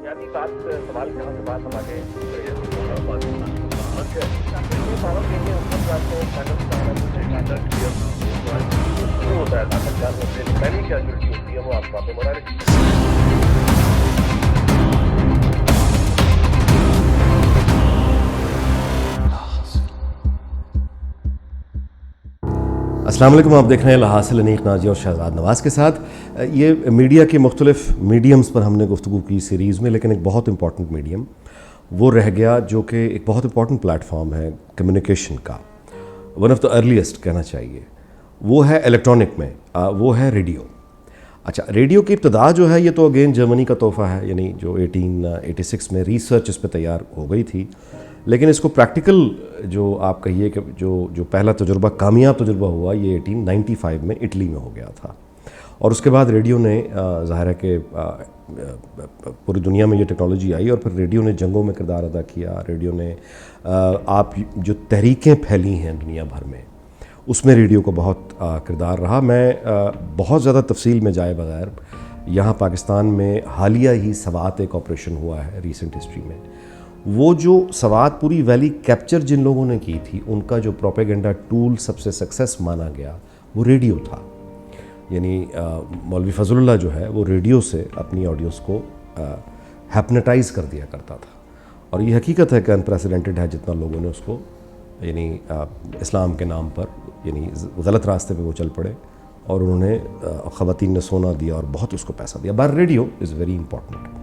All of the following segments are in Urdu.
بنیادی بات سوال جہاں سے بات ہمارے پاکستان پاور کے لیے حکومت آپ کو شروع ہوتا ہے طاقتور ہوتے ہیں پہلی کیجولٹی ہوتی ہے وہ آپ وہاں پہ بڑھا رہی السلام علیکم. آپ دیکھ رہے ہیں الحاصل انیق ناجی اور شہزاد نواز کے ساتھ. یہ میڈیا کے مختلف میڈیمز پر ہم نے گفتگو کی سیریز میں، لیکن ایک بہت امپورٹنٹ میڈیم وہ رہ گیا جو کہ ایک بہت امپورٹنٹ پلیٹ فارم ہے کمیونیکیشن کا، ون آف دا ارلیسٹ کہنا چاہیے. وہ ہے الیکٹرانک میں، وہ ہے ریڈیو. اچھا، ریڈیو کی ابتدا جو ہے یہ تو اگین جرمنی کا تحفہ ہے، یعنی جو 1886 میں ریسرچ اس پہ تیار ہو گئی تھی، لیکن اس کو پریکٹیکل جو آپ کہیے کہ جو پہلا تجربہ کامیاب تجربہ ہوا یہ 1895 میں اٹلی میں ہو گیا تھا. اور اس کے بعد ریڈیو نے ظاہر ہے کہ پوری دنیا میں یہ ٹیکنالوجی آئی، اور پھر ریڈیو نے جنگوں میں کردار ادا کیا. ریڈیو نے آپ جو تحریکیں پھیلی ہیں دنیا بھر میں، اس میں ریڈیو کو بہت کردار رہا. میں بہت زیادہ تفصیل میں جائے بغیر، یہاں پاکستان میں حالیہ ہی سوات ایک آپریشن ہوا ہے ریسنٹ ہسٹری میں. وہ جو سوات پوری ویلی کیپچر جن لوگوں نے کی تھی، ان کا جو پروپیگنڈا ٹول سب سے سکسیس مانا گیا وہ ریڈیو تھا. یعنی مولوی فضل اللہ جو ہے وہ ریڈیو سے اپنی آڈینس کو ہیپنیٹائز کر دیا کرتا تھا. اور یہ حقیقت ہے کہ انپریسیڈنٹڈ ہے جتنا لوگوں نے اس کو یعنی اسلام کے نام پر یعنی غلط راستے پہ وہ چل پڑے، اور انہوں نے خواتین نے سونا دیا اور بہت اس کو پیسہ دیا. But radio is very important.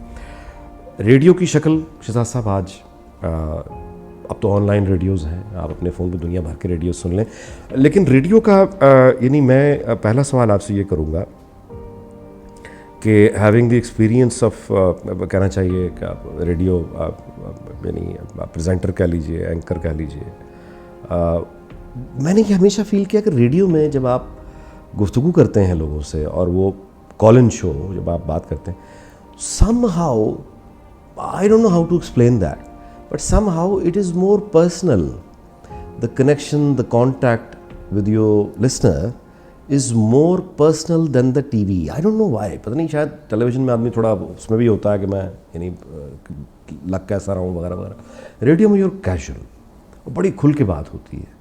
Radio کی شکل شہزاد صاحب آج اب تو آن لائن ریڈیوز ہیں، آپ اپنے فون پہ دنیا بھر کے ریڈیو سن لیں. لیکن ریڈیو کا یعنی میں پہلا سوال آپ سے یہ کروں گا کہ ہیونگ دی ایکسپیرینس آف کہنا چاہیے کہ ریڈیو یعنی پریزنٹر کہہ لیجیے، اینکر کہہ لیجیے، میں نے یہ ہمیشہ فیل کیا کہ ریڈیو میں جب آپ گفتگو کرتے ہیں لوگوں سے، اور وہ کال ان شو جب آپ بات کرتے ہیں، somehow I don't know how to explain that, but somehow it is more personal. The connection, the contact with your listener is more personal than the TV. I don't know why. پتہ نہیں، شاید ٹیلی ویژن میں آدمی تھوڑا اس میں بھی ہوتا ہے کہ میں یعنی لگ کیسا رہا ہوں وغیرہ وغیرہ. ریڈیو میں یور کیجول، بڑی کھل کے بات ہوتی ہے.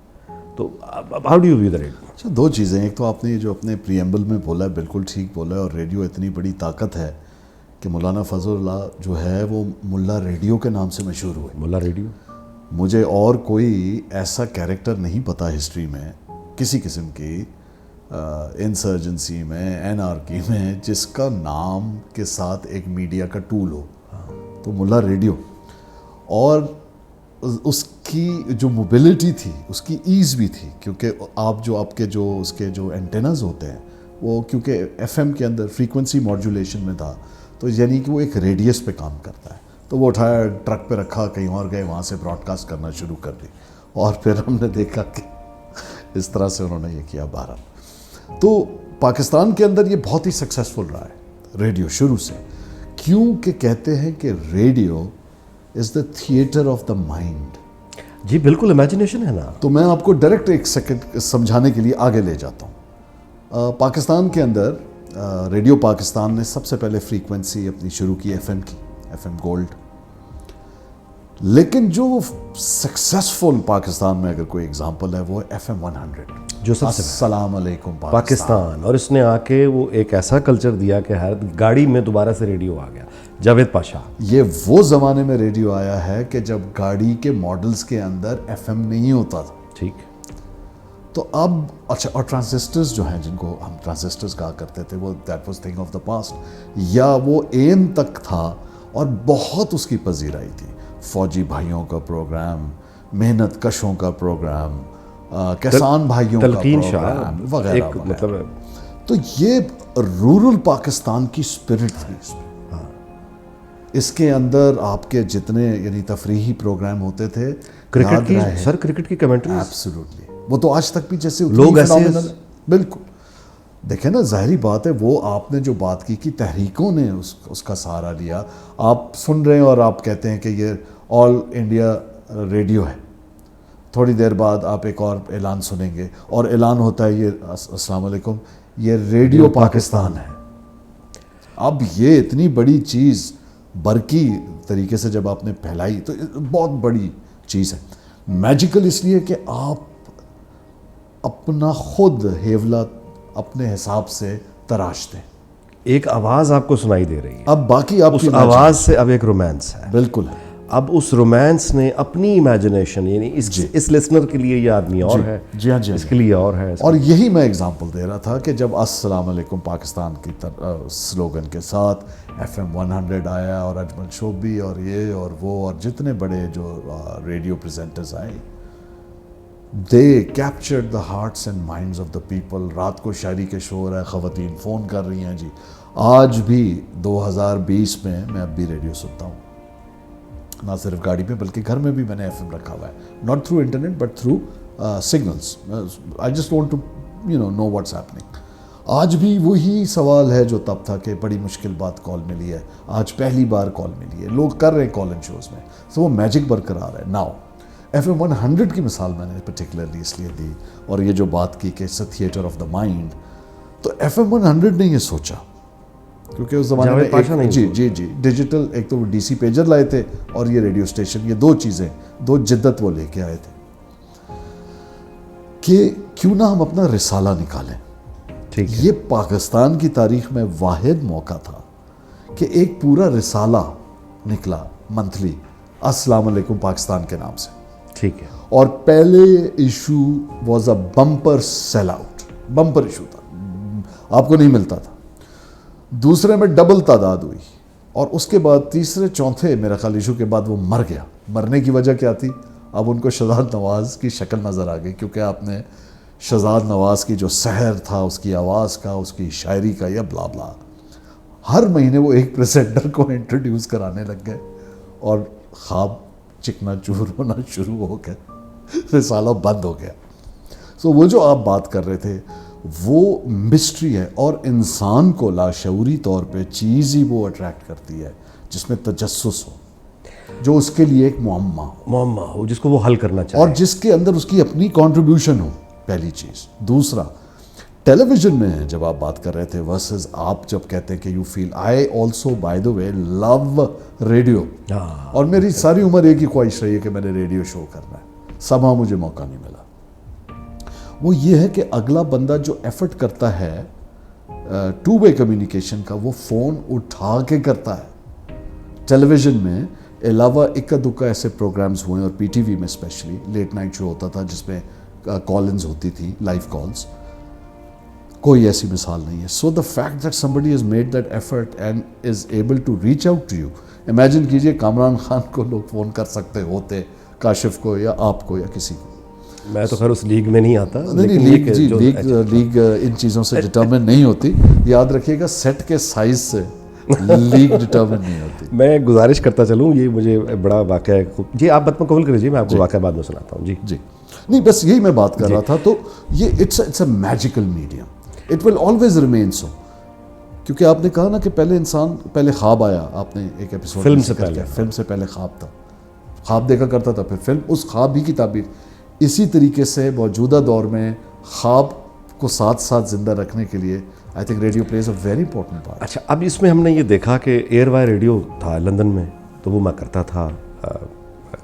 تو how do you view the radio? اچھا، دو چیزیں. ایک تو آپ نے جو اپنے پریمبل میں بولا ہے بالکل ٹھیک بولا ہے، اور ریڈیو اتنی بڑی طاقت ہے کہ مولانا فضل اللہ جو ہے وہ ملا ریڈیو کے نام سے مشہور ہوئے. ملا ریڈیو. مجھے اور کوئی ایسا کیریکٹر نہیں پتا ہسٹری میں کسی قسم کی انسرجنسی میں، NRK میں، جس کا نام کے ساتھ ایک میڈیا کا ٹول ہو. تو ملا ریڈیو، اور اس کی جو موبیلٹی تھی، اس کی ایز بھی تھی، کیونکہ آپ کے جو اس کے جو اینٹیناز ہوتے ہیں وہ کیونکہ FM کے اندر فریکوینسی ماڈیولیشن میں تھا، تو یعنی کہ وہ ایک ریڈیس پہ کام کرتا ہے. تو وہ اٹھایا، ٹرک پہ رکھا، کہیں اور گئے، وہاں سے براڈ کاسٹ کرنا شروع کر دی، اور پھر ہم نے دیکھا کہ اس طرح سے انہوں نے یہ کیا. بہرحال تو پاکستان کے اندر یہ بہت ہی سکسیسفل رہا ہے ریڈیو شروع سے، کیونکہ کہتے ہیں کہ radio is the theatre of the mind. جی بالکل، امیجنیشن ہے نا. تو میں آپ کو ڈائریکٹ ایک سیکنڈ سمجھانے کے لیے آگے لے جاتا ہوں. پاکستان کے اندر ریڈیو پاکستان نے سب سے پہلے فریکوینسی اپنی شروع کی FM کی، FM گولڈ. لیکن جو سکسیسفل پاکستان میں اگر کوئی اگزامپل ہے وہ ہے FM 100، جو سب سے السلام علیکم پاکستان. اور اس نے آ کے وہ ایک ایسا کلچر دیا کہ ہر گاڑی میں دوبارہ سے ریڈیو آ گیا. جاوید پاشا. یہ وہ زمانے میں ریڈیو آیا ہے کہ جب گاڑی کے ماڈلز کے اندر FM نہیں ہوتا تھا. ٹھیک. تو اب اچھا، اور ٹرانزسٹرز جو ہیں جن کو ہم ٹرانزسٹرز کہا کرتے تھے، وہ that was thing of the past, یا وہ AM تک تھا اور بہت اس کی پذیرائی تھی. فوجی بھائیوں کا پروگرام، محنت کشوں کا پروگرام، کسان بھائیوں کا پروگرام وغیرہ وغیرہ. تو یہ رورل پاکستان کی اسپرٹ تھی. اس کے اندر آپ کے جتنے یعنی تفریحی پروگرام ہوتے تھے، کرکٹ کی سر، کرکٹ کی کمنٹری ایبسولوٹلی، وہ تو آج تک بھی جیسے لوگ ایسے بالکل. دیکھیں نا، ظاہری بات ہے، وہ آپ نے جو بات کی کہ تحریکوں نے اس کا سہارا لیا. آپ سن رہے ہیں اور آپ کہتے ہیں کہ یہ آل انڈیا ریڈیو ہے. تھوڑی دیر بعد آپ ایک اور اعلان سنیں گے، اور اعلان ہوتا ہے یہ السلام علیکم، یہ ریڈیو پاکستان ہے. اب یہ اتنی بڑی چیز برقی طریقے سے جب آپ نے پھیلائی تو بہت بڑی چیز ہے. میجیکل اس لیے کہ آپ اپنا خود ہیولا اپنے حساب سے تراشتے ہیں. ایک آواز آپ کو سنائی دے رہی ہے, اب باقی آپ اس کی آواز سے اب ایک رومانس ہے. بالکل ہے. اب اس رومانس نے اپنی امیجنیشن, یعنی اس لسنر کے لیے یہ آدمی اور ہے, جی ہاں اس کے لیے اور ہے. اور یہی میں اگزامپل دے رہا تھا کہ جب السلام علیکم پاکستان کی سلوگن کے ساتھ FM 100 آیا اور اجمل شوبی اور یہ اور وہ اور جتنے بڑے جو ریڈیو پریزنٹرز آئے, they captured the hearts and minds of the people. رات کو شاعری کے شو ہو رہا ہے, خواتین فون کر رہی ہیں. جی آج بھی 2020 میں اب بھی ریڈیو سنتا ہوں, نہ صرف گاڑی میں بلکہ گھر میں بھی میں نے FM رکھا ہوا ہے, not through internet but through signals. I just want to know what's happening. آج بھی وہی سوال ہے جو تب تھا کہ بڑی مشکل بات کال ملی ہے, آج پہلی بار کال ملی ہے. لوگ کر رہے ہیں کال ان شوز میں, تو وہ میجک برقرار ہے. ناؤ FM 100 کی مثال میں نے پرٹیکولرلی اس لیے دی, اور یہ جو بات کی کہ it's a theatre of the mind, تو FM 100 نے یہ سوچا کیونکہ اس زمانے میں جی ڈیجیٹل, ایک تو وہ DC پیجر لائے تھے اور یہ ریڈیو اسٹیشن, یہ دو چیزیں, دو جدت وہ لے کے آئے تھے کہ کیوں نہ ہم اپنا رسالہ نکالیں. یہ پاکستان کی تاریخ میں واحد موقع تھا کہ ایک پورا رسالہ نکلا منتھلی السلام علیکم پاکستان کے نام سے. ٹھیک ہے. اور پہلے issue was a bumper sell out, bumper issue تھا, آپ کو نہیں ملتا تھا. دوسرے میں ڈبل تعداد ہوئی, اور اس کے بعد تیسرے چوتھے میرا خیال ایشو کے بعد وہ مر گیا. مرنے کی وجہ کیا تھی؟ اب ان کو شہزاد نواز کی شکل نظر آ گئی, کیونکہ آپ نے شہزاد نواز کی جو سحر تھا, اس کی آواز کا, اس کی شاعری کا, یا بلا بلا, ہر مہینے وہ ایک پریزنٹر کو انٹروڈیوس کرانے لگ گئے, اور خواب چکنا چور ہونا شروع ہو گیا, رسالہ بند ہو گیا. سو وہ جو آپ بات کر رہے تھے وہ مسٹری ہے, اور انسان کو لاشعوری طور پہ چیز ہی وہ اٹریکٹ کرتی ہے جس میں تجسس ہو, جو اس کے لیے ایک معمہ ہو جس کو وہ حل کرنا چاہے, اور جس کے اندر اس کی اپنی کنٹریبیوشن ہو, پہلی چیز. دوسرا, ٹیلی ویژن میں جب آپ بات کر رہے تھے ورسز آپ جب کہتے ہیں کہ you feel, I also by the way love radio, اور میری ساری عمر ایک ہی خواہش رہی ہے کہ میں نے ریڈیو شو کرنا ہے, سبھا مجھے موقع نہیں ملا. وہ یہ ہے کہ اگلا بندہ جو ایفرٹ کرتا ہے ٹو وے کمیونیکیشن کا, وہ فون اٹھا کے کرتا ہے. ٹیلی ویژن میں علاوہ اکا دکا ایسے پروگرامز ہوئے, اور پی ٹی وی میں اسپیشلی لیٹ نائٹ شو ہوتا تھا جس میں کالنز ہوتی تھی, لائیو کالز, کوئی ایسی مثال نہیں ہے. So the fact that somebody has made that effort and is able to reach out to you, imagine کیجئے کامران خان کو لوگ فون کر سکتے ہوتے, کاشف کو یا آپ کو یا کسی کو. میں تو خیر اس لیگ میں نہیں آتا, لیگ ان چیزوں سے ڈٹرمن نہیں ہوتی, یاد رکھیے گا سیٹ کے سائز سے لیگ ڈٹرمن نہیں ہوتی. میں گزارش کرتا چلوں, یہ مجھے بڑا واقعہ ہے. جی آپ بات مکمل کریجیے, میں آپ کو واقعہ بعد میں سناتا ہوں. جی نہیں, بس یہی میں بات کر رہا تھا. تو یہ it's a magical medium, it will always remain so. کیونکہ آپ نے کہا نا کہ پہلے انسان, پہلے خواب آیا, آپ نے ایک ایپیسوڈ فلم سے پہلے خواب تھا, خواب دیکھا کرتا تھا, پھر فلم, اس خواب ہی کی تعبیر. اسی طریقے سے موجودہ دور میں خواب کو ساتھ ساتھ زندہ رکھنے کے لیے I think radio plays a very important part. اچھا, اب اس میں ہم نے یہ دیکھا کہ ایئر وائی ریڈیو تھا لندن میں, تو وہ میں کرتا تھا,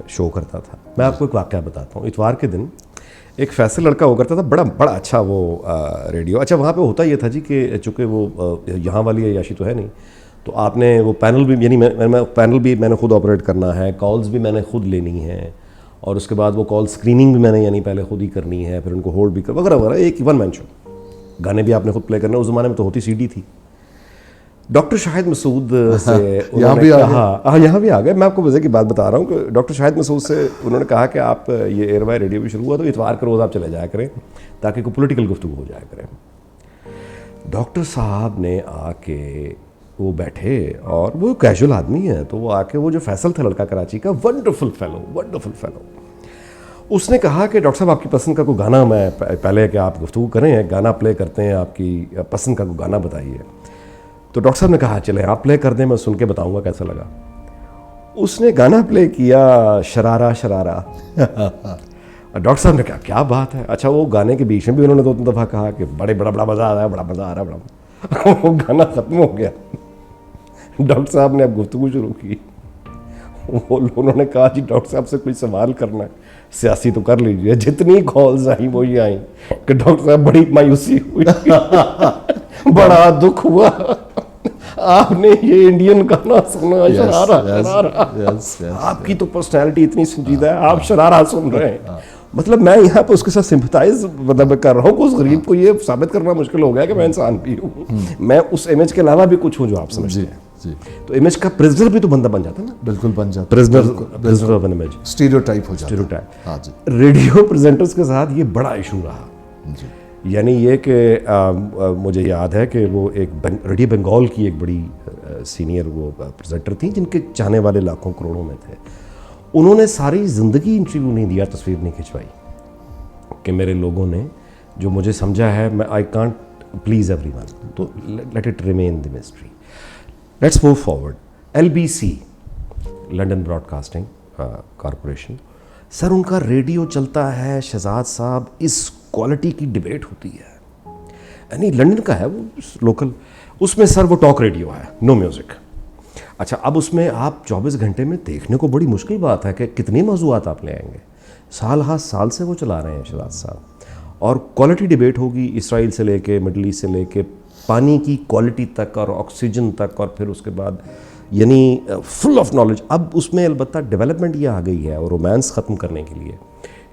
شو کرتا تھا. میں آپ کو ایک واقعہ بتاتا ہوں. اتوار کے دن ایک فیصل لڑکا ہو کرتا تھا, بڑا اچھا وہ ریڈیو. اچھا, وہاں پہ ہوتا یہ تھا جی کہ چونکہ وہ یہاں والی عیاشی تو ہے نہیں, تو آپ نے وہ پینل بھی, یعنی پینل بھی میں نے خود آپریٹ کرنا ہے, کالز بھی میں نے خود لینی ہے, اور اس کے بعد وہ کال اسکریننگ بھی میں نے یعنی پہلے خود ہی کرنی ہے, پھر ان کو ہولڈ بھی وغیرہ وغیرہ, ایک ون مین شو. گانے بھی آپ نے خود پلے کرنے. اس زمانے میں تو ہوتی CD تھی. ڈاکٹر شاہد مسعود سے یہاں بھی آ گئے. میں آپ کو وجہ کی بات بتا رہا ہوں کہ ڈاکٹر شاہد مسعود سے انہوں نے کہا کہ آپ یہ ایئر وائی ریڈیو بھی شروع ہوا تو اتوار کے روز آپ چلے جایا کریں تاکہ کوئی پولیٹیکل گفتگو ہو جایا کریں. ڈاکٹر صاحب نے آ کے وہ بیٹھے, اور وہ کیجول آدمی ہے, تو وہ آ کے, وہ جو فیصل تھا لڑکا کراچی کا, ونڈرفل فیلو, اس نے کہا کہ ڈاکٹر صاحب آپ کی پسند کا کوئی گانا, میں پہلے کہ آپ گفتگو کریں, گانا پلے کرتے ہیں, آپ کی پسند کا کوئی گانا بتائیے. تو ڈاکٹر صاحب نے کہا چلیں آپ پلے کر دیں, میں سن کے بتاؤں گا کیسا لگا. اس نے گانا پلے کیا, شرارہ. ڈاکٹر صاحب نے کہا کیا بات ہے. اچھا, وہ گانے کے بیچ میں بھی انہوں نے 2-3 دفعہ کہا کہ بڑا مزہ آ رہا ہے, بڑا مزہ آ رہا ہے. وہ گانا ختم ہو گیا. ڈاکٹر صاحب نے اب گفتگو شروع کی. انہوں نے کہا جی ڈاکٹر صاحب سے کوئی سوال کرنا ہے, سیاسی تو کر لیجیے. جتنی کالز آئیں وہی آئیں کہ ڈاکٹر صاحب بڑی مایوسی ہوئی, بڑا دکھ ہوا, آپ نے یہ انڈین گانا سنا, شرارہ. آپ کی تو پرسنالٹی اتنی سنجیدہ ہے, آپ شرارہ سن رہے ہیں. مطلب میں یہاں پہ اس کے ساتھ سمپتھائز مطلب کر رہا ہوں کہ اس غریب کو یہ ثابت کرنا مشکل ہو گیا کہ میں انسان بھی ہوں, میں اس امیج کے علاوہ بھی کچھ ہوں جو آپ سمجھتے ہیں. تو امیج کا پرزنر بھی تو بندہ بن جاتا ہے نا. بالکل بن جاتا, prisoner of an image, stereotype ہو جاتا. اسٹیریوٹائپ. ہاں جی. ریڈیو پریزنٹرز کے ساتھ یہ بڑا ایشو رہا. یعنی یہ کہ مجھے یاد ہے کہ وہ ایک ریڈیو بنگال کی ایک بڑی سینئر وہ پریزنٹر تھیں جن کے چاہنے والے لاکھوں کروڑوں میں تھے. انہوں نے ساری زندگی انٹرویو نہیں دیا, تصویر نہیں کھنچوائی, کہ میرے لوگوں نے جو مجھے سمجھا ہے میں I can't please every one, تو late it remain the mystery. Let's move forward. LBC, London Broad casting corporation, سر ان کا ریڈیو چلتا ہے شہزاد صاحب, اس کوالٹی کی ڈبیٹ ہوتی ہے, یعنی لنڈن کا ہے وہ لوکل, اس میں سر وہ ٹاک ریڈیو ہے, نو میوزک. اچھا اب اس میں آپ 24 گھنٹے میں دیکھنے کو بڑی مشکل بات ہے کہ کتنے موضوعات آپ لے آئیں گے. سال ہا سال سے وہ چلا رہے ہیں شہزاد صاحب, اور کوالٹی ڈیبیٹ ہوگی اسرائیل سے لے کے مڈل ایسٹ سے لے کے پانی کی کوالٹی تک اور آکسیجن تک, اور پھر اس کے بعد یعنی فل آف نالج. اب اس میں البتہ ڈیولپمنٹ یہ آ گئی ہے اور رومانس ختم کرنے کے لیے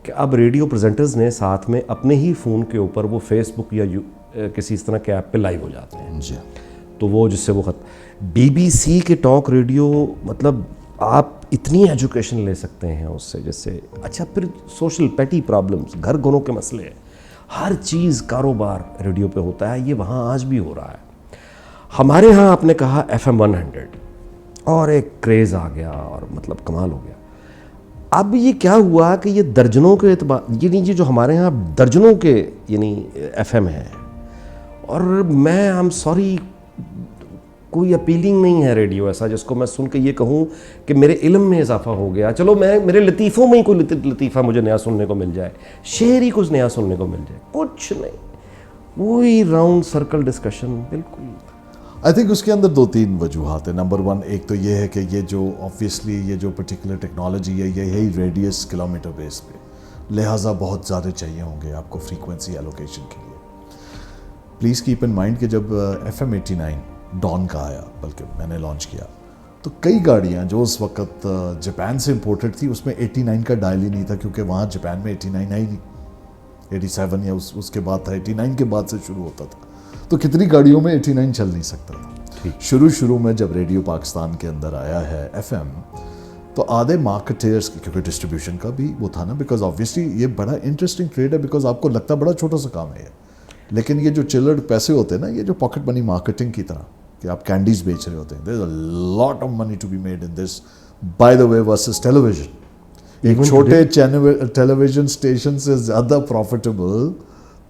کہ اب ریڈیو پریزنٹرز نے ساتھ میں اپنے ہی فون کے اوپر وہ فیس بک یا کسی اس طرح کے ایپ پہ لائیو ہو جاتے ہیں. جی. تو وہ جس سے وہ BBC کے ٹاک ریڈیو, مطلب آپ اتنی ایجوکیشن لے سکتے ہیں اس سے, جس سے اچھا پھر سوشل پیٹی پرابلمس, گھر گھروں کے مسئلے, ہر چیز کاروبار ریڈیو پہ ہوتا ہے. یہ وہاں آج بھی ہو رہا ہے. ہمارے ہاں آپ نے کہا FM 100 اور ایک کریز آ گیا اور مطلب کمال ہو گیا. اب یہ کیا ہوا کہ یہ درجنوں کے اعتبار, یہ جو ہمارے ہاں درجنوں کے یعنی FM ہیں, اور میں ایم سوری کوئی اپیلنگ نہیں ہے ریڈیو ایسا جس کو میں سن کے یہ کہوں کہ میرے علم میں اضافہ ہو گیا. چلو میرے لطیفوں میں ہی کوئی لطیفہ مجھے نیا سننے کو مل جائے, شعر ہی کچھ نیا سننے کو مل جائے, کچھ نہیں, وہی راؤنڈ سرکل ڈسکشن. بالکل آئی تھنک اس کے اندر 2-3 وجوہات ہیں. نمبر 1 ایک تو یہ ہے کہ یہ جو آبویسلی یہ جو پرٹیکولر ٹیکنالوجی ہے یہ ہے ریڈیس کلومیٹر بیس پہ, لہٰذا بہت زیادہ چاہیے ہوں گے آپ کو فریکوینسی ایلوکیشن کے لیے. پلیز کیپ ان مائنڈ کہ جب FM 89 ڈان کا آیا, بلکہ میں نے لانچ کیا, تو کئی گاڑیاں جو اس وقت جاپان سے امپورٹڈ تھی اس میں 89 کا ڈائل ہی نہیں تھا, کیونکہ وہاں جاپان میں 89 آئی نہیں, 87 یا اس کے بعد تھا, 89 کے بعد سے شروع ہوتا تھا. تو کتنی گاڑیوں میں 89 چل نہیں سکتا تھا. شروع میں جب ریڈیو پاکستان کے اندر آیا ہے FM, تو آدھے مارکیٹرز کی, کیونکہ ڈسٹریبیوشن کا بھی وہ تھا نا, بیکاز آبویسلی یہ بڑا انٹرسٹنگ ٹریڈ ہے, بیکاز آپ کو لگتا بڑا چھوٹا سا کام ہے, لیکن یہ جو چلرڈ پیسے ہوتے ہیں نا, یہ جو پاکٹ منی مارکیٹنگ کی طرح کہ آپ کینڈیز بیچ رہے ہوتے ہیں, there is a lot of money to be made in this, by the way, versus television. ایک چھوٹے ٹیلیویژن اسٹیشن سے زیادہ پروفیٹیبل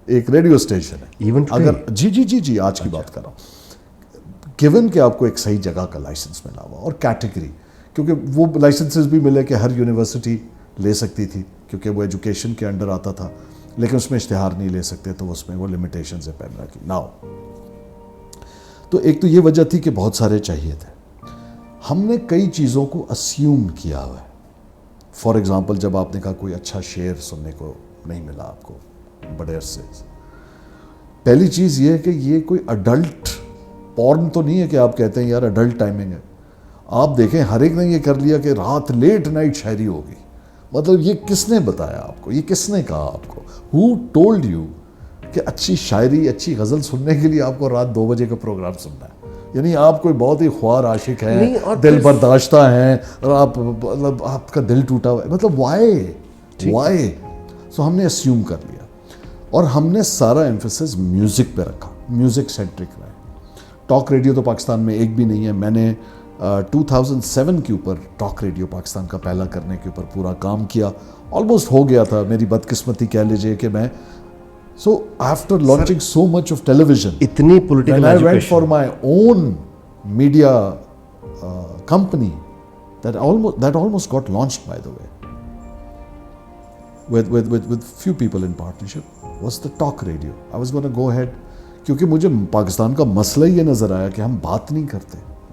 ایک ریڈیو اسٹیشن ہے. اگر جی آج کی بات کر رہا ہوں, گیون کہ آپ کو ایک صحیح جگہ کا لائسنس ملا ہوا اور کیٹیگری, کیونکہ وہ لائسنسز بھی ملے کہ ہر یونیورسٹی لے سکتی تھی کیونکہ وہ ایجوکیشن کے انڈر آتا تھا, لیکن اس میں اشتہار نہیں لے سکتے, تو اس میں وہ لمیٹیشنز پہن رکھی. ناؤ تو ایک تو یہ وجہ تھی کہ بہت سارے چاہیے تھے. ہم نے کئی چیزوں کو اسیوم کیا ہوا ہے. فار ایگزامپل جب آپ نے کہا کوئی اچھا شعر سننے کو نہیں ملا آپ کو بڑے عرصے سے, پہلی چیز یہ ہے کہ یہ کوئی اڈلٹ پورن تو نہیں ہے کہ آپ کہتے ہیں یار اڈلٹ ٹائمنگ ہے. آپ دیکھیں ہر ایک نے یہ کر لیا کہ رات لیٹ نائٹ شاعری ہوگی. مطلب یہ کس نے بتایا آپ کو, یہ کس نے کہا آپ کو, ہو ٹولڈ یو کہ اچھی شاعری اچھی غزل سننے کے لیے آپ کو رات 2 بجے کا پروگرام سننا ہے؟ یعنی آپ کوئی بہت ہی خوار عاشق ہیں, دل برداشتہ ہیں, اور آپ مطلب آپ کا دل ٹوٹا ہوا ہے, مطلب وائی. سو ہم نے اسیوم کر لیا اور ہم نے سارا ایمفیسس میوزک پہ رکھا, میوزک سینٹرک رہے. ٹاک ریڈیو تو پاکستان میں ایک بھی نہیں ہے. میں نے 2007 کے اوپر ٹاک ریڈیو پاکستان کا پہلا کرنے کے اوپر پورا کام کیا. آلموسٹ ہو گیا تھا, میری بدقسمتی کہہ لیجئے کہ میں So after launching so much of television, اتنی political when I went education for my own media company that almost got launched, by the way, with few people in partnership, was the talk radio. I was going to go ahead, کیونکہ مجھے پاکستان کا مسئلہ یہ نظر آیا کہ ہم بات نہیں کرتے.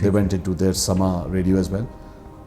They went into their Sama radio as well.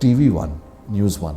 TV1, News 1,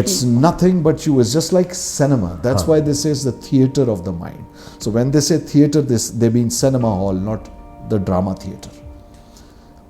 It's nothing but you. It's just like cinema. That's why they say it's the theater of the mind. So when they say theater, they mean cinema hall, not the drama theater.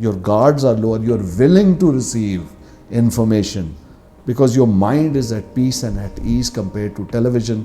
Your guards are lower. You're willing to receive information because your mind is at peace and at ease compared to television.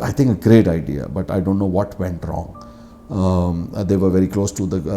I think a great idea, but I don't know what went wrong. They were very close to the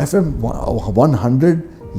FM 100,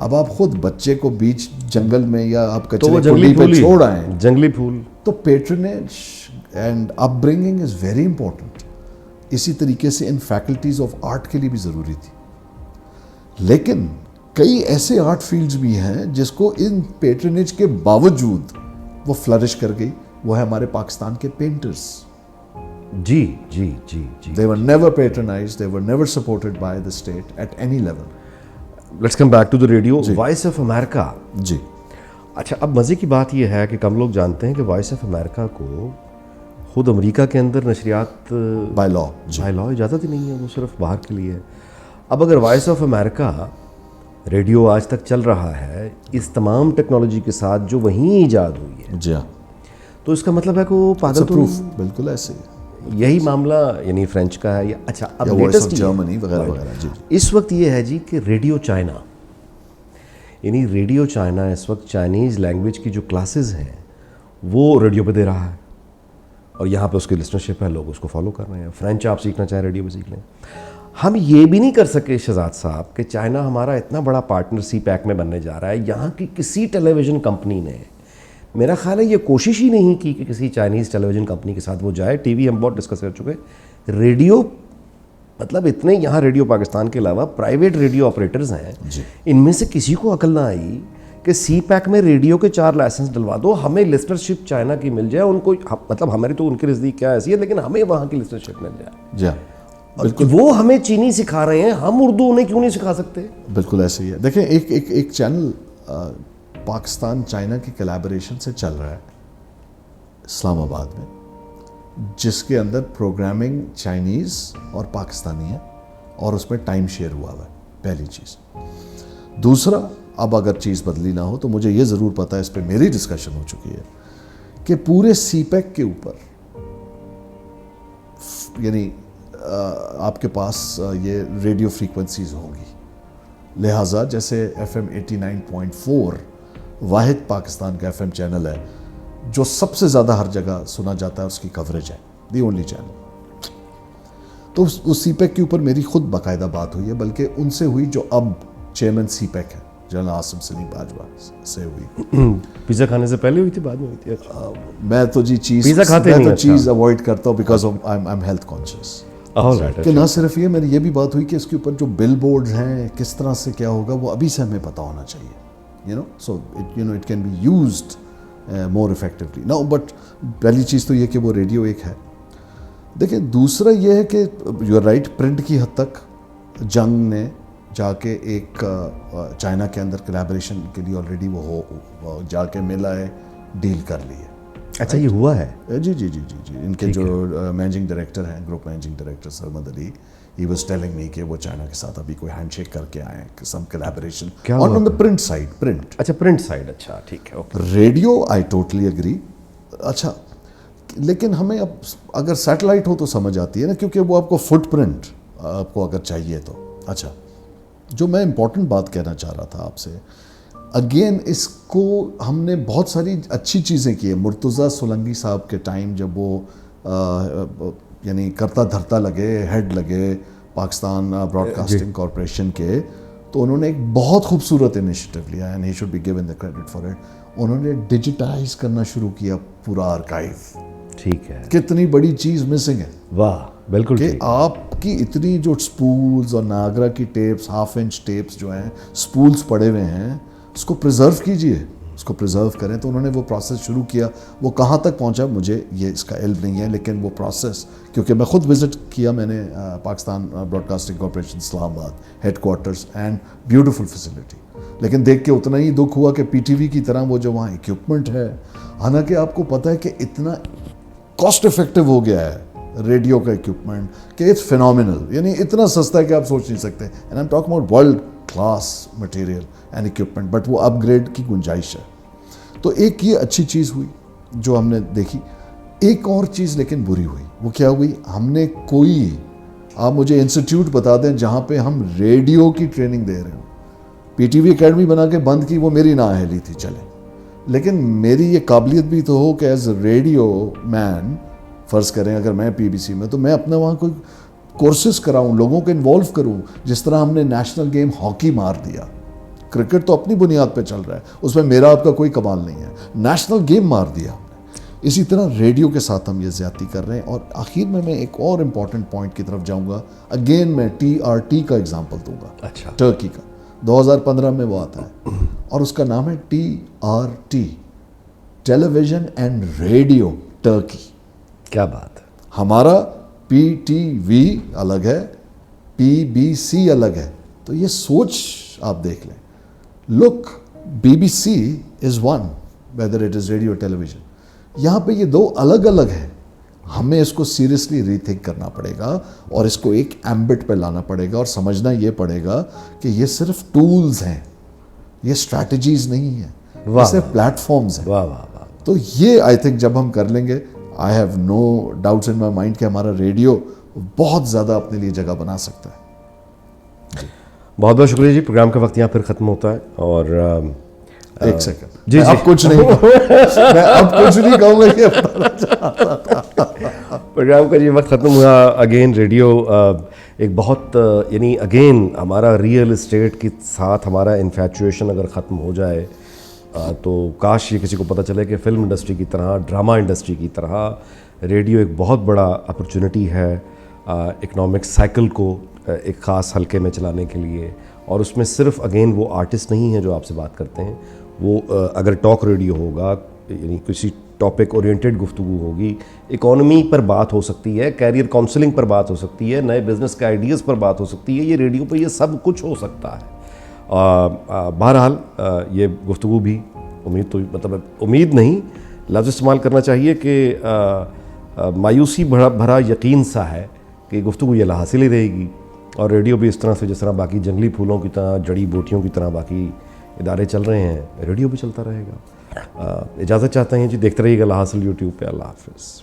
اب آپ خود بچے کو بیچ جنگل میں یا آپ تو وہ کچرے جنگلی پہ پھول چھوڑ آئیں جنگلی پھول. تو پیٹرنیج and up bringing is very important. اسی طریقے سے ان فیکلٹیز آف آرٹ کے لیے بھی ضروری تھی. لیکن کئی ایسے آرٹ فیلڈز بھی ہیں جس کو ان پیٹرنیج کے باوجود وہ فلرش کر گئی. وہ ہے ہمارے پاکستان کے پینٹرز. جی جی جی جی. They were never patronized, they were never supported by the state at any level. Let's come back to the radio. Voice of America. جی. اچھا اب مزے کی بات یہ ہے کہ کم لوگ جانتے ہیں کہ وائس آف امریکہ کو خود امریکہ کے اندر نشریات بائی لا اجازت ہی نہیں ہے, وہ صرف باہر کے لیے ہے. اب اگر وائس آف امریکہ ریڈیو آج تک چل رہا ہے اس تمام ٹیکنالوجی کے ساتھ جو وہیں ایجاد ہوئی ہے, جی ہاں, تو اس کا مطلب ہے کہ وہ پاگل تو پروف بالکل ایسے یہی معاملہ یعنی فرینچ کا ہے. یا اچھا اب وائس آف لیٹسٹ جرمنی وغیرہ وغیرہ. جی اس وقت یہ ہے جی کہ ریڈیو چائنا, یعنی ریڈیو چائنا اس وقت چائنیز لینگویج کی جو کلاسز ہیں وہ ریڈیو پہ دے رہا ہے, اور یہاں پہ اس کی لسنرشپ ہے, لوگ اس کو فالو کر رہے ہیں. فرینچ آپ سیکھنا چاہیں ریڈیو پہ سیکھ لیں. ہم یہ بھی نہیں کر سکے شہزاد صاحب کہ چائنا ہمارا اتنا بڑا پارٹنر سی پیک میں بننے جا رہا ہے, یہاں کی کسی ٹیلی ویژن کمپنی نے میرا خیال ہے یہ کوشش ہی نہیں کی کہ کسی چائنیز ٹیلی ویژن کمپنی کے ساتھ وہ جائے. ٹی وی ہم بہت ڈسکس کر چکے. ریڈیو مطلب اتنے یہاں ریڈیو پاکستان کے علاوہ پرائیویٹ ریڈیو آپریٹرز ہیں, ان میں سے کسی کو عقل نہ آئی کہ سی پیک میں ریڈیو کے 4 لائسنس ڈلوا دو, ہمیں لسنرشپ چائنا کی مل جائے. ان کو مطلب ہماری تو ان کے نزدیک کیا ایسی ہے, لیکن ہمیں وہاں کی لسنرشپ مل جائے. جی ہاں, وہ ہمیں چینی سکھا رہے ہیں, ہم اردو انہیں کیوں نہیں سکھا سکتے؟ بالکل ایسے ہی ہے. دیکھیں ایک چینل پاکستان چائنا کی کلیبوریشن سے چل رہا ہے اسلام آباد میں, جس کے اندر پروگرامنگ چائنیز اور پاکستانی ہے, اور اس میں ٹائم شیئر ہوا ہے. پہلی چیز. دوسرا, اب اگر چیز بدلی نہ ہو تو مجھے یہ ضرور پتا ہے, اس پہ میری ڈسکشن ہو چکی ہے کہ پورے سی پیک کے اوپر یعنی آپ کے پاس یہ ریڈیو فریکوینسیز ہوں گی, لہٰذا جیسے FM 89.4 واحد پاکستان کا FM چینل ہے جو سب سے زیادہ ہر جگہ سنا جاتا ہے, اس کی کوریج ہے, دی اونلی چینل. تو اس سی پیک کے اوپر میری خود باقاعدہ بات ہوئی ہے, بلکہ ان سے ہوئی جو اب چیئرمین سی پیک ہے, جنرل عاصم سلیم باجوہ سے ہوئی. پیزا کھانے سے پہلے ہوئی تھی, بعد میں ہوئی تھی؟ اچھا, میں تو جی پیزا کھاتے نہیں, چیز اوائڈ کرتا ہوں because I am health conscious. کہ نہ صرف یہ, میری یہ بھی بات ہوئی کہ اس کے اوپر جو بل بورڈز ہیں کس طرح سے کیا ہوگا وہ ابھی سے ہمیں پتہ ہونا چاہیے, so it can be used more effectively now. But پہلی چیز تو یہ کہ وہ ریڈیو ایک ہے. دیکھیں دوسرا یہ ہے کہ یو آر رائٹ, پرنٹ کی حد تک جنگ نے جا کے ایک چائنا کے اندر کلیبریشن کے لیے آلریڈی وہ جا کے ملا ہے, ڈیل کر لی ہے. اچھا یہ ہوا ہے؟ جی جی جی جی جی. ان کے جو مینیجنگ ڈائریکٹر ہیں, group managing director Sarmad Ali, he was telling me کہ وہ چائنا کے ساتھ ابھی کوئی ہینڈ شیک کر کے آئے ہیں, some calibration on the print side. Print, اچھا پرنٹ سائڈ, اچھا ٹھیک ہے. Radio I totally agree. اچھا لیکن ہمیں اب اگر سیٹلائٹ ہو تو سمجھ آتی ہے نا, کیونکہ وہ آپ کو فٹ پرنٹ آپ کو اگر چاہیے تو. اچھا جو میں امپورٹنٹ بات کہنا چاہ رہا تھا آپ سے, اگین اس کو ہم نے بہت ساری اچھی چیزیں کی ہیں. مرتضیٰ سولنگی صاحب کے ٹائم جب وہ یعنی کرتا دھرتا لگے, ہیڈ لگے پاکستان براڈ کاسٹنگ کارپوریشن کے, تو انہوں نے ایک بہت خوبصورت انیشیٹو لیا, and he should be given the credit for it. انہوں نے ڈیجیٹائز کرنا شروع کیا پورا آرکائیو. ٹھیک ہے, کتنی بڑی چیز مسنگ ہے. واہ بالکل, کہ آپ کی اتنی جو سپولز اور ناگرا کی ٹیپس, ہاف انچ ٹیپس جو ہیں سپولز پڑے ہوئے ہیں, اس کو پریزرو کیجئے, اس کو پریزرو کریں. تو انہوں نے وہ پروسیس شروع کیا. وہ کہاں تک پہنچا مجھے یہ اس کا علم نہیں ہے, لیکن وہ پروسیس, کیونکہ میں خود وزٹ کیا میں نے Pakistan Broadcasting Corporation Islamabad headquarters, and beautiful facility. لیکن دیکھ کے اتنا ہی دکھ ہوا کہ پی ٹی وی کی طرح وہ جو وہاں اکوپمنٹ ہے, حالانکہ آپ کو پتہ ہے کہ اتنا کاسٹ افیکٹو ہو گیا ہے ریڈیو کا اکوپمنٹ کہ اٹس فینومینل, یعنی اتنا سستا ہے کہ آپ سوچ نہیں سکتے. And I am talking about world class material and equipment, but وہ اپ گریڈ کی گنجائش ہے. تو ایک یہ اچھی چیز ہوئی جو ہم نے دیکھی. ایک اور چیز لیکن بری ہوئی. وہ کیا ہوئی, ہم نے کوئی, آپ مجھے انسٹیٹیوٹ بتا دیں جہاں پہ ہم ریڈیو کی ٹریننگ دے رہے ہوں. پی ٹی وی اکیڈمی بنا کے بند کی, وہ میری نااہلی تھی, چلے. لیکن میری یہ قابلیت بھی تو ہو کہ ایز ریڈیو مین, فرض کریں اگر میں پی بی سی میں, تو میں اپنا وہاں کوئی کورسز کراؤں, لوگوں کو انوالو کروں. جس طرح ہم نے نیشنل گیم ہاکی مار دیا, کرکٹ تو اپنی بنیاد پہ چل رہا ہے, اس میں میرا آپ کا کوئی کمال نہیں ہے. نیشنل گیم مار دیا ہم نے. اسی طرح ریڈیو کے ساتھ ہم یہ زیادتی کر رہے ہیں. اور آخر میں ایک اور امپورٹنٹ پوائنٹ کی طرف جاؤں گا. اگین میں TRT کا ایگزامپل دوں گا, اچھا, ٹرکی کا. 2015 میں وہ آتا ہے اور اس کا نام ہے TRT, television and radio Turkey. کیا بات ہے. ہمارا PTV الگ ہے, PBC الگ ہے. تو یہ سوچ آپ دیکھ لیں. Look, BBC is one whether it is radio television. یہاں پہ یہ دو الگ الگ ہیں. ہمیں اس کو سیریسلی ری تھنک کرنا پڑے گا اور اس کو ایک ایمبٹ پہ لانا پڑے گا اور سمجھنا یہ پڑے گا کہ یہ صرف ٹولز ہیں, یہ اسٹریٹجیز نہیں ہیں, یہ صرف پلیٹ فارمز ہیں. واہ واہ واہ. تو یہ آئی تھنک جب ہم کر لیں گے, I have no doubts in my mind کہ ہمارا ریڈیو بہت زیادہ اپنے لیے جگہ بنا سکتا ہے. بہت بہت شکریہ جی. پروگرام کا وقت یہاں پھر ختم ہوتا ہے اور ایک سیکنڈ, جی اب کچھ نہیں میں اب کچھ نہیں کہوں گا. پروگرام کا یہ وقت ختم ہوا. اگین ریڈیو ایک بہت یعنی اگین ہمارا ریئل اسٹیٹ کے ساتھ ہمارا انفیچویشن اگر ختم ہو جائے تو کاش یہ کسی کو پتہ چلے کہ فلم انڈسٹری کی طرح, ڈرامہ انڈسٹری کی طرح ریڈیو ایک بہت بڑا اپرچونٹی ہے اکنامک سائیکل کو ایک خاص حلقے میں چلانے کے لیے. اور اس میں صرف اگین وہ آرٹسٹ نہیں ہیں جو آپ سے بات کرتے ہیں, وہ اگر ٹاک ریڈیو ہوگا یعنی کسی ٹاپک اورینٹڈ گفتگو ہوگی, اکانومی پر بات ہو سکتی ہے, کیریئر کاؤنسلنگ پر بات ہو سکتی ہے, نئے بزنس کے آئیڈیاز پر بات ہو سکتی ہے. یہ ریڈیو پہ یہ سب کچھ ہو سکتا ہے. بہرحال یہ گفتگو بھی امید نہیں, لفظ استعمال کرنا چاہیے کہ مایوسی بھرا یقین سا ہے کہ گفتگو یہ حاصل ہی رہے گی. اور ریڈیو بھی اس طرح سے جس طرح باقی جنگلی پھولوں کی طرح, جڑی بوٹیوں کی طرح باقی ادارے چل رہے ہیں, ریڈیو بھی چلتا رہے گا. اجازت چاہتے ہیں جی, دیکھتے رہیے گا الحاصل یوٹیوب پہ. اللہ حافظ.